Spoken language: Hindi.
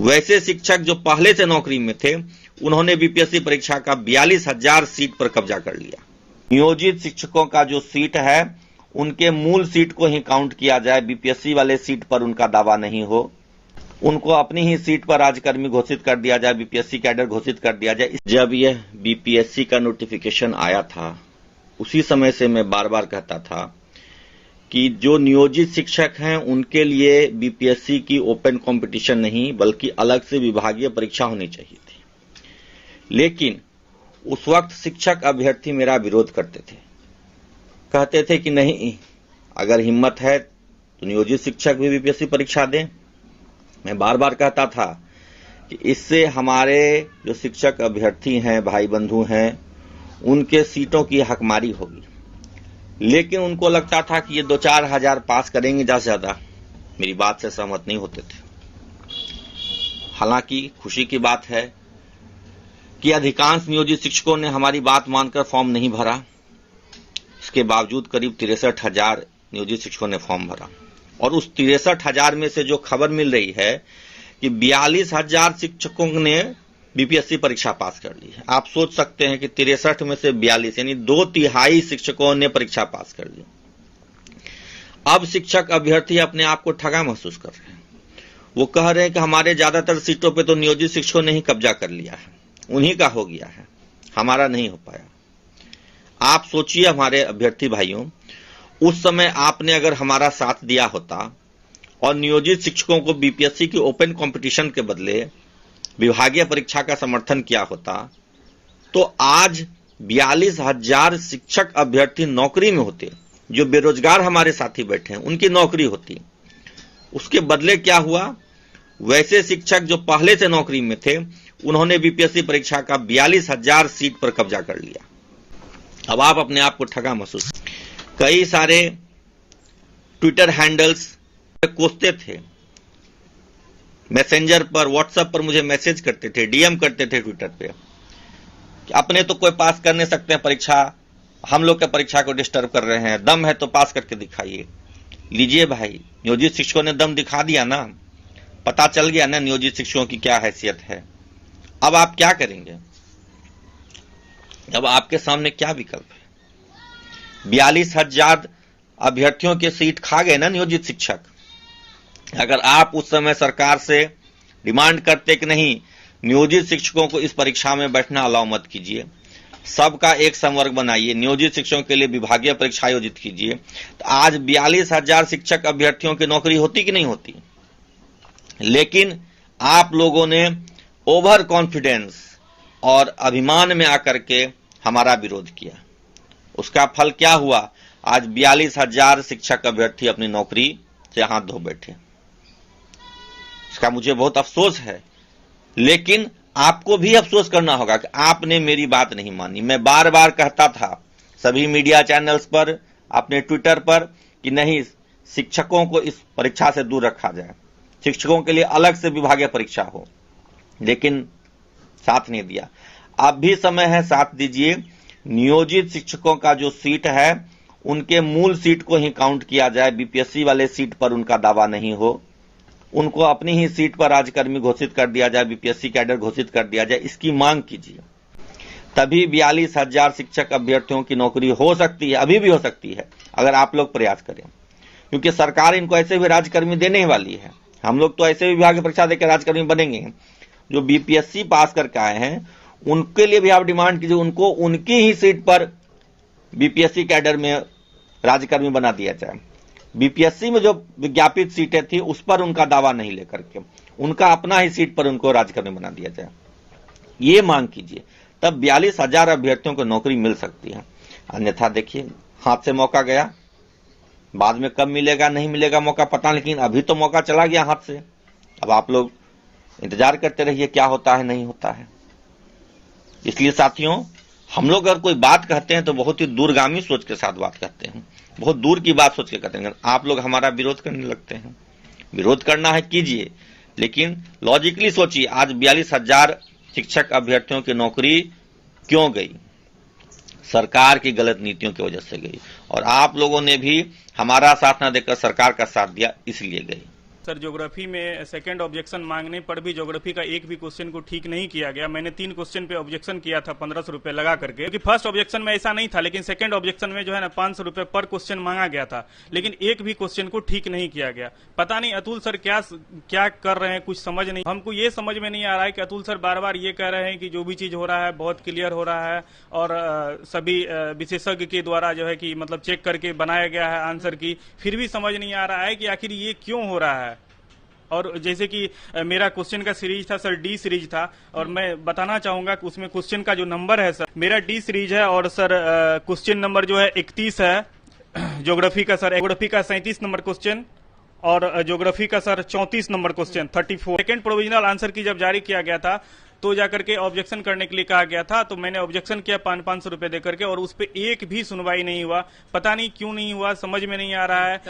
वैसे शिक्षक जो पहले से नौकरी में थे, उन्होंने बीपीएससी परीक्षा का 42,000 सीट पर कब्जा कर लिया। नियोजित शिक्षकों का जो सीट है, उनके मूल सीट को ही काउंट किया जाए, बीपीएससी वाले सीट पर उनका दावा नहीं हो। उनको अपनी ही सीट पर राज्यकर्मी घोषित कर दिया जाए, बीपीएससी कैडर घोषित कर दिया जाए। जब यह बीपीएससी का नोटिफिकेशन आया था, उसी समय से मैं बार बार कहता था कि जो नियोजित शिक्षक हैं, उनके लिए बीपीएससी की ओपन कंपटीशन नहीं, बल्कि अलग से विभागीय परीक्षा होनी चाहिए थी। लेकिन उस वक्त शिक्षक अभ्यर्थी मेरा विरोध करते थे, कहते थे कि नहीं, अगर हिम्मत है तो नियोजित शिक्षक भी बीपीएससी परीक्षा दें। मैं बार बार कहता था कि इससे हमारे जो शिक्षक अभ्यर्थी हैं, भाई बंधु हैं, उनके सीटों की हकमारी होगी। लेकिन उनको लगता था कि ये 2-4 हजार पास करेंगे ज्यादा से ज्यादा। मेरी बात से सहमत नहीं होते थे। हालांकि खुशी की बात है कि अधिकांश नियोजित शिक्षकों ने हमारी बात मानकर फॉर्म नहीं भरा। इसके बावजूद करीब 63,000 नियोजित शिक्षकों ने फॉर्म भरा, और उस 63,000 में से जो खबर मिल रही है कि 42,000 शिक्षकों ने बीपीएससी परीक्षा पास कर ली है। आप सोच सकते हैं कि 63 में से 42 यानी 2/3 शिक्षकों ने परीक्षा पास कर ली। अब शिक्षक अभ्यर्थी अपने आप को ठगा महसूस कर रहे हैं। वो कह रहे हैं कि हमारे ज्यादातर सीटों पे तो नियोजित शिक्षकों ने ही कब्जा कर लिया है, उन्हीं का हो गया है, हमारा नहीं हो पाया। आप सोचिए हमारे अभ्यर्थी भाइयों, उस समय आपने अगर हमारा साथ दिया होता और नियोजित शिक्षकों को बीपीएससी की ओपन कंपटीशन के बदले विभागीय परीक्षा का समर्थन किया होता, तो आज 42,000 शिक्षक अभ्यर्थी नौकरी में होते। जो बेरोजगार हमारे साथी बैठे हैं, उनकी नौकरी होती। उसके बदले क्या हुआ, वैसे शिक्षक जो पहले से नौकरी में थे, उन्होंने बीपीएससी परीक्षा का 42,000 सीट पर कब्जा कर लिया। अब आप अपने आप को ठगा महसूस। कई सारे ट्विटर हैंडल्स कोसते थे, मैसेंजर पर, व्हाट्सएप पर मुझे मैसेज करते थे, डीएम करते थे ट्विटर पे कि अपने तो कोई पास कर नहीं सकते हैं परीक्षा, हम लोग के परीक्षा को डिस्टर्ब कर रहे हैं, दम है तो पास करके दिखाइए। लीजिए भाई, नियोजित शिक्षकों ने दम दिखा दिया ना, पता चल गया ना नियोजित शिक्षकों की क्या हैसियत है। अब आप क्या करेंगे? अब आपके सामने क्या विकल्प है? 42,000 अभ्यर्थियों के सीट खा गए ना नियोजित शिक्षक। अगर आप उस समय सरकार से डिमांड करते कि नहीं, नियोजित शिक्षकों को इस परीक्षा में बैठना अलाउ मत कीजिए, सबका एक संवर्ग बनाइए, नियोजित शिक्षकों के लिए विभागीय परीक्षा आयोजित कीजिए, तो आज 42,000 शिक्षक अभ्यर्थियों की नौकरी होती कि नहीं होती। लेकिन आप लोगों ने ओवर कॉन्फिडेंस और अभिमान में आकर के हमारा विरोध किया। उसका फल क्या हुआ? आज 42,000 शिक्षक अभ्यर्थी अपनी नौकरी से हाथ धो बैठे। इसका मुझे बहुत अफसोस है, लेकिन आपको भी अफसोस करना होगा कि आपने मेरी बात नहीं मानी। मैं बार बार कहता था सभी मीडिया चैनल्स पर, अपने ट्विटर पर, कि नहीं, शिक्षकों को इस परीक्षा से दूर रखा जाए, शिक्षकों के लिए अलग से विभागीय परीक्षा हो, लेकिन साथ नहीं दिया। अब भी समय है, साथ दीजिए। नियोजित शिक्षकों का जो सीट है, उनके मूल सीट को ही काउंट किया जाए, बीपीएससी वाले सीट पर उनका दावा नहीं हो। उनको अपनी ही सीट पर राज्यकर्मी घोषित कर दिया जाए, बीपीएससी कैडर घोषित कर दिया जाए, इसकी मांग कीजिए। तभी 42,000 शिक्षक अभ्यर्थियों की नौकरी हो सकती है, अभी भी हो सकती है, अगर आप लोग प्रयास करें। क्योंकि सरकार इनको ऐसे भी राज्यकर्मी देने ही वाली है। हम लोग तो ऐसे विभाग की परीक्षा देकर राज्यकर्मी बनेंगे। जो बीपीएससी पास करके आए हैं, उनके लिए भी आप डिमांड कीजिए, उनको उनकी ही सीट पर बीपीएससी कैडर में राज्यकर्मी बना दिया जाए। बीपीएससी में जो विज्ञापित सीटें थी, उस पर उनका दावा नहीं लेकर के उनका अपना ही सीट पर उनको राज्यकर्मी बना दिया जाए। ये मांग कीजिए, तब 42,000 अभ्यर्थियों को नौकरी मिल सकती है। अन्यथा देखिए, हाथ से मौका गया, बाद में कब मिलेगा नहीं मिलेगा मौका पता, लेकिन अभी तो मौका चला गया हाथ से। अब आप लोग इंतजार करते रहिए क्या होता है नहीं होता है। इसलिए साथियों, हम लोग अगर कोई बात कहते हैं तो बहुत ही दूरगामी सोच के साथ बात कहते हैं, बहुत दूर की बात सोच के कहते हैं। आप लोग हमारा विरोध करने लगते हैं। विरोध करना है कीजिए, लेकिन लॉजिकली सोचिए, आज 42,000 शिक्षक अभ्यर्थियों की नौकरी क्यों गई? सरकार की गलत नीतियों की वजह से गई, और आप लोगों ने भी हमारा साथ न देकर सरकार का साथ दिया, इसलिए गई। सर ज्योग्राफी में सेकंड ऑब्जेक्शन मांगने पर भी ज्योग्राफी का एक भी क्वेश्चन को ठीक नहीं किया गया। मैंने 3 क्वेश्चन पे ऑब्जेक्शन किया था 1500 रुपए लगा करके, क्योंकि फर्स्ट ऑब्जेक्शन में ऐसा नहीं था, लेकिन सेकंड ऑब्जेक्शन में जो है ना 500 रुपए पर क्वेश्चन मांगा गया था, लेकिन एक भी क्वेश्चन को ठीक नहीं किया गया। पता नहीं अतुल सर क्या कर रहे हैं, कुछ समझ नहीं। हमको ये समझ में नहीं आ रहा है कि अतुल सर बार बार ये कह रहे हैं कि जो भी चीज हो रहा है बहुत क्लियर हो रहा है और सभी विशेषज्ञ के द्वारा जो है कि मतलब चेक करके बनाया गया है आंसर की, फिर भी समझ नहीं आ रहा है कि आखिर ये क्यों हो रहा है। और जैसे कि मेरा क्वेश्चन का सीरीज था सर, डी सीरीज था, और मैं बताना चाहूंगा कि उसमें क्वेश्चन का जो नंबर है सर, मेरा डी सीरीज है और सर क्वेश्चन नंबर जो है 31 है ज्योग्राफी का सर, ज्योग्राफी का 37 नंबर क्वेश्चन और ज्योग्राफी का sir 34 number question 34। Second provisional answer की जब जारी किया गया था तो जाकर के ऑब्जेक्शन करने के लिए कहा गया था, तो मैंने ऑब्जेक्शन किया 500 रुपए देकर के, और उस पर एक भी सुनवाई नहीं हुआ। पता नहीं क्यों नहीं हुआ, समझ में नहीं आ रहा है।